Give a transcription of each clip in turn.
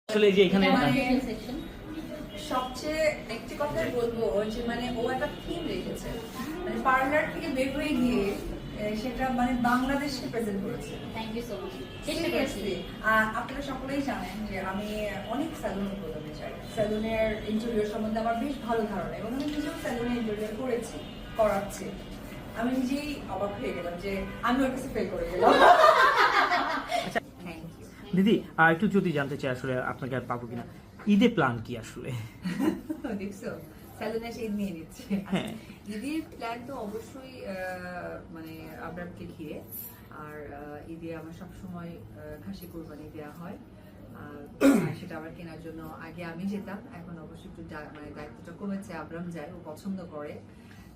আসলে যে এখানে সবচেয়ে একটি কথাই বলবো যে মানে ও একটা থিম রেখেছে, মানে পার্লার থেকে বের হয়ে গিয়ে সেটা মানে বাংলাদেশকে প্রেজেন্ট করেছে। Thank you so much. Seriously, আপনারা সকলেই জানেন যে আমি অনেক স্যালুন উদ্বোধনে চাই। স্যালুনের ইন্টেরিয়র সম্বন্ধে আমার বেশ ভালো ধারণা এবং আমি নিজেও স্যালুনের ইন্টেরিয়র করাচ্ছি। আমি নিজেই অবাক হয়ে গেলাম যে আমি ওর কাছে ফেল করে গেলাম। থ্যাংক ইউ দিদি একটু যদি জানতে চাই আসলে আপনাকে আর পাবো কিনা, ঈদে প্ল্যান কি আসলে? দেখছো স্যালুনে এসে ঈদ নিয়ে নিচ্ছে। হ্যাঁ। ঈদের প্ল্যান তো অবশ্যই মানে আব্রামকে ঘিরে। আর ঈদে আমার সবসময় খাসি কোরবানি দেওয়া হয়। সেটা আবার কেনার জন্য আগে আমি যেতাম, এখন অবশ্যই একটু মানে দায়িত্বটা কমেছে, আব্রাম যায়, ও পছন্দ করে।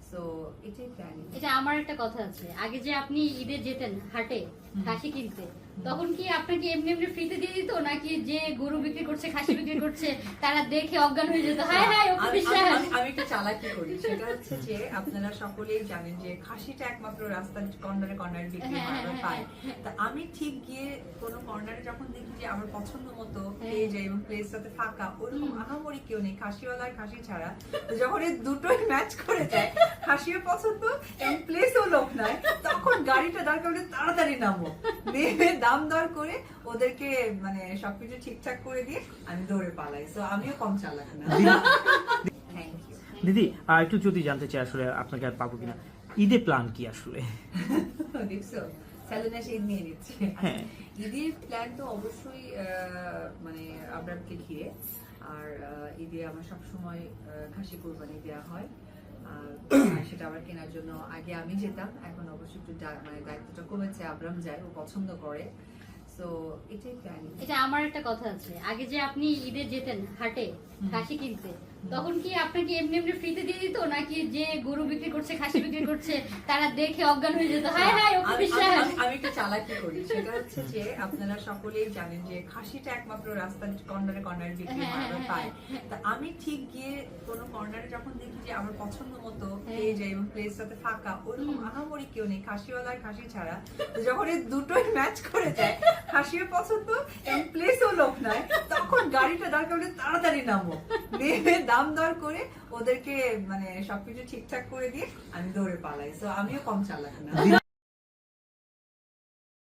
সো এটাই প্ল্যান। এটা আমার একটা কথা আছে, আগে যে আপনি ঈদে যেতেন হাটে খাসি কিনতে, তখন কি আপনাকে এমনি এমনি ফ্রিতে দিয়ে দিত, নাকি যে গরু বিক্রি করছে খাসি বিক্রি করছে তারা দেখে অজ্ঞান হয়ে যেত? হায় হায় ওকে বিশ্বাস। আমি একটু চালাকি করি, সেটা হচ্ছে যে আপনারা সকলেই জানেন যে খাসিটা একমাত্র রাস্তার কর্নারে বিক্রি হয়, আমরা পাই। তা আমি ঠিক গিয়ে কোনো কর্নারে যখন দেখি যে আমার পছন্দ মতো পেয়ে যাই এবং প্লেসটাতে ফাঁকা, ওরকম আহামরি কেউ নেই খাসিওয়ালা আর খাসি ছাড়া, তো যখন এই দুটোই ম্যাচ করে যায়, খাসিও পছন্দ এবং প্লেসও লোক নাই, তখন গাড়িটা দাঁড় করে তাড়াতাড়ি নামো, নেমে দাম দর করে ওদেরকে মানে সবকিছু ঠিকঠাক করে দিয়ে আমি দৌড়ে পালাই। সো আমিও কম চালাক না। থ্যাংক ইউ দিদি একটু যদি জানতে চাই আসলে আপনাকে আর পাবো কিনা, ঈদে প্ল্যান কি আসলে? দেখছো স্যালুনে এসে ঈদ নিয়ে নিচ্ছে। হ্যাঁ। ঈদের প্ল্যান তো অবশ্যই মানে আব্রামকে ঘিরে। আর ঈদে আমার সবসময় খাসি কোরবানি দেওয়া হয়। সেটা আবার কেনার জন্য আগে আমি যেতাম, এখন অবশ্যই একটু মানে দায়িত্বটা কমেছে, আব্রাম যায়, ও পছন্দ করে। সো এটাই প্ল্যান। এটা আমার একটা কথা আছে, আগে যে আপনি ঈদে যেতেন হাটে খাসি কিনতে, তখন কি আপনাকে এমনি এমনি ফ্রিতে দিয়ে দিত, নাকি যে গরু বিক্রি করছে খাসি বিক্রি করছে তারা দেখে অজ্ঞান হয়ে যেত? হায় হায় ওকে বিশ্বাস। আমি একটু চালাকি করি, সেটা হচ্ছে যে আপনারা সকলেই জানেন যে খাসিটা একমাত্র রাস্তার কর্নারে বিক্রি হয়, আমরা পাই। তা আমি ঠিক গিয়ে কোনো কর্নারে যখন দেখি যে আমার পছন্দ মতো পেয়ে যাই এবং প্লেসটাতে ফাঁকা, ওরকম আহামরি কেউ নেই খাসিওয়ালা আর খাসি ছাড়া, তো যখন এই দুটোই ম্যাচ করে যায়, খাসিও পছন্দ এবং প্লেসও লোক নাই, তখন গাড়িটা দাঁড় করে তাড়াতাড়ি নামো, নেমে দাম দর করে ওদেরকে মানে সবকিছু ঠিকঠাক করে দিয়ে আমি দৌড়ে পালাই। সো আমিও কম চালাক না।